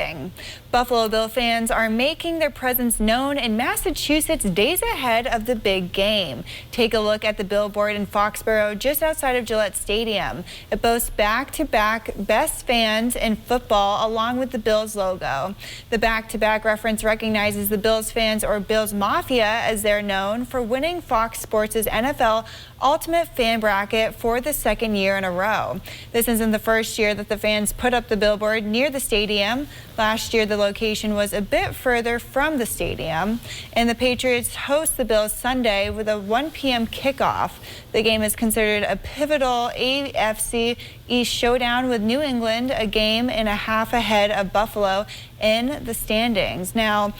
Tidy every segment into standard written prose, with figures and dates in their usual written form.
standing. Buffalo Bill fans are making their presence known in Massachusetts days ahead of the big game. Take a look at the billboard in Foxborough just outside of Gillette Stadium. It boasts back-to-back best fans in football along with the Bills logo. The back-to-back reference recognizes the Bills fans, or Bills Mafia as they're known, for winning Fox Sports' NFL Ultimate Fan Bracket for the second year in a row. This isn't the first year that the fans put up the billboard near the stadium. Last year, the location was a bit further from the stadium, and the Patriots host the Bills Sunday with a 1 p.m. kickoff. The game is considered a pivotal AFC East showdown, with New England a game and a half ahead of Buffalo in the standings. Now,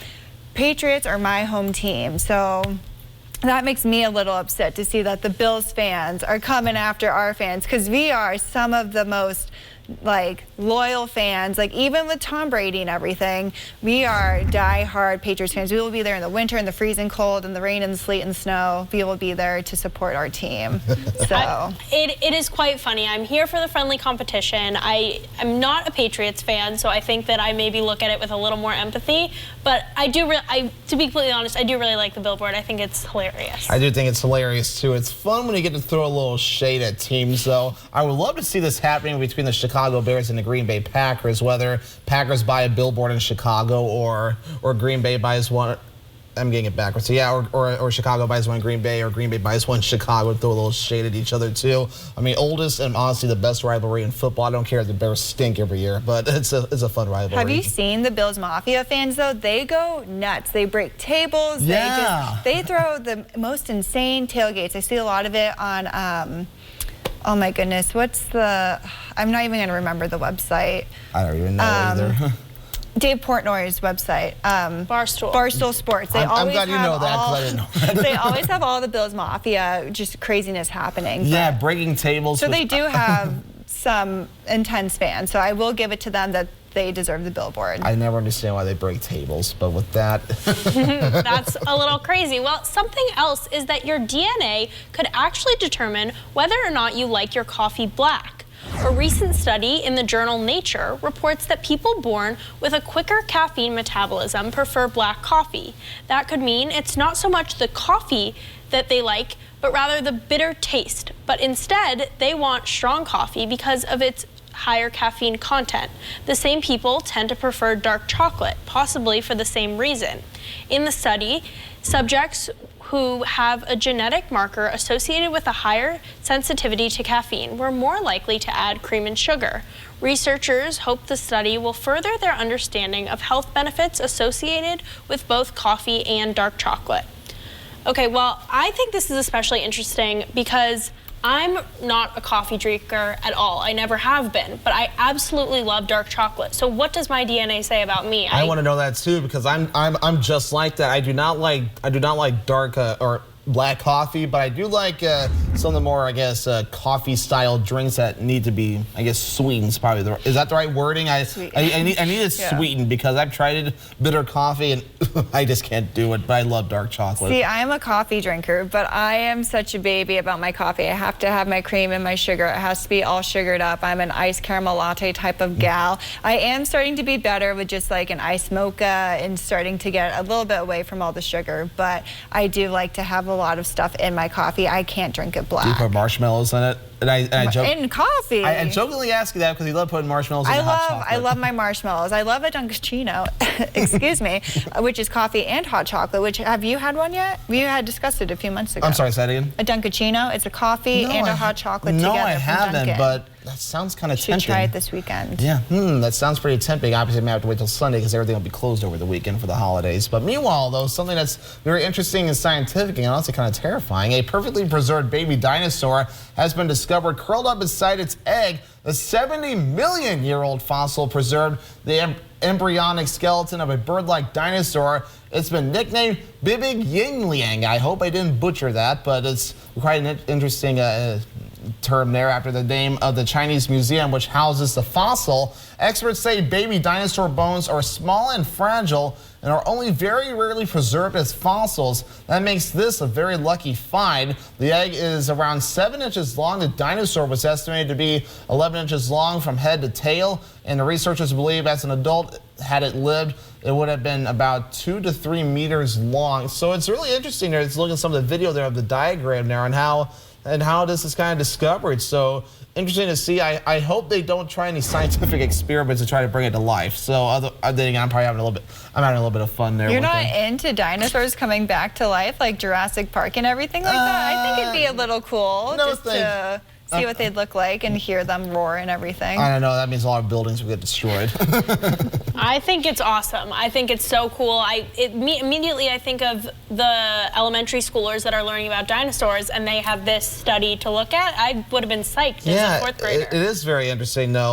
Patriots are my home team, so that makes me a little upset to see that the Bills fans are coming after our fans, because we are some of the most loyal fans. Even with Tom Brady and everything, we are die-hard Patriots fans. We will be there in the winter, in the freezing cold, in the rain, and the sleet, and the snow. We will be there to support our team. So it is quite funny. I'm here for the friendly competition. I'm not a Patriots fan, so I think that I maybe look at it with a little more empathy. But to be completely honest, I do really like the billboard. I think it's hilarious. I do think it's hilarious too. It's fun when you get to throw a little shade at teams, though. I would love to see this happening between the Chicago Bears and the Green Bay Packers, whether Packers buy a billboard in Chicago or Green Bay buys one. I'm getting it backwards. So yeah, or Chicago buys one in Green Bay, or Green Bay buys one in Chicago, throw a little shade at each other too. I mean, oldest and honestly the best rivalry in football. I don't care if the Bears stink every year, but it's a fun rivalry. Have you seen the Bills Mafia fans though? They go nuts. They break tables. Yeah. They throw the most insane tailgates. I see a lot of it on oh my goodness, I'm not even going to remember the website. I don't even know either. Dave Portnoy's website. Barstool Sports. I'm glad you know that, because I didn't know that. They always have all the Bills Mafia, just craziness happening. Yeah, breaking tables. So they do have some intense fans, so I will give it to them that they deserve the billboard. I never understand why they break tables, but with that... That's a little crazy. Well, something else is that your DNA could actually determine whether or not you like your coffee black. A recent study in the journal Nature reports that people born with a quicker caffeine metabolism prefer black coffee. That could mean it's not so much the coffee that they like, but rather the bitter taste. But instead, they want strong coffee because of its higher caffeine content. The same people tend to prefer dark chocolate, possibly for the same reason. In the study, subjects who have a genetic marker associated with a higher sensitivity to caffeine were more likely to add cream and sugar. Researchers hope the study will further their understanding of health benefits associated with both coffee and dark chocolate. Okay, well, I think this is especially interesting because I'm not a coffee drinker at all. I never have been, but I absolutely love dark chocolate. So what does my DNA say about me? I want to know that too, because I'm just like that. I do not like dark or black coffee, but I do like some of the more, I guess, coffee-style drinks that need to be, I guess, sweetened. Is probably is that the right wording? I need it sweetened, because I've tried bitter coffee and I just can't do it. But I love dark chocolate. See, I am a coffee drinker, but I am such a baby about my coffee. I have to have my cream and my sugar. It has to be all sugared up. I'm an iced caramel latte type of gal. I am starting to be better with just like an iced mocha and starting to get a little bit away from all the sugar. But I do like to have a lot of stuff in my coffee. I can't drink it black. Do you put marshmallows in it? And I joke, in coffee. I jokingly ask you that because you love putting marshmallows in hot chocolate. I love my marshmallows. I love a Dunkaccino, excuse me, which is coffee and hot chocolate. Which, have you had one yet? We had discussed it a few months ago. I'm sorry, say that again. A Dunkaccino. It's a coffee and a hot chocolate together. No, I haven't, Dunkin'. but that sounds kind of tempting. You should try it this weekend. Yeah, that sounds pretty tempting. Obviously, I may have to wait till Sunday because everything will be closed over the weekend for the holidays. But meanwhile, though, something that's very interesting and scientific and honestly kind of terrifying. A perfectly preserved baby dinosaur has been discovered curled up inside its egg. The 70-million-year-old fossil preserved the embryonic skeleton of a bird-like dinosaur. It's been nicknamed Bibig Yingliang. I hope I didn't butcher that, but it's quite an interesting term there after the name of the Chinese museum which houses the fossil. Experts say baby dinosaur bones are small and fragile and are only very rarely preserved as fossils. That makes this a very lucky find. The egg is around 7 inches long. The dinosaur was estimated to be 11 inches long from head to tail, and the researchers believe as an adult had it lived, it would have been about 2 to 3 meters long. So it's really interesting there. It's looking at some of the video there of the diagram there and how this is kind of discovered. So interesting to see. I hope they don't try any scientific experiments to try to bring it to life. So I'm having a little bit of fun there. You're not into dinosaurs coming back to life like Jurassic Park and everything like that? I think it'd be a little cool to see what they'd look like and hear them roar and everything. I don't know. That means a lot of buildings will get destroyed. I think it's awesome. I think it's so cool. Immediately I think of the elementary schoolers that are learning about dinosaurs, and they have this study to look at. I would have been psyched as a fourth grader. It is very interesting, though.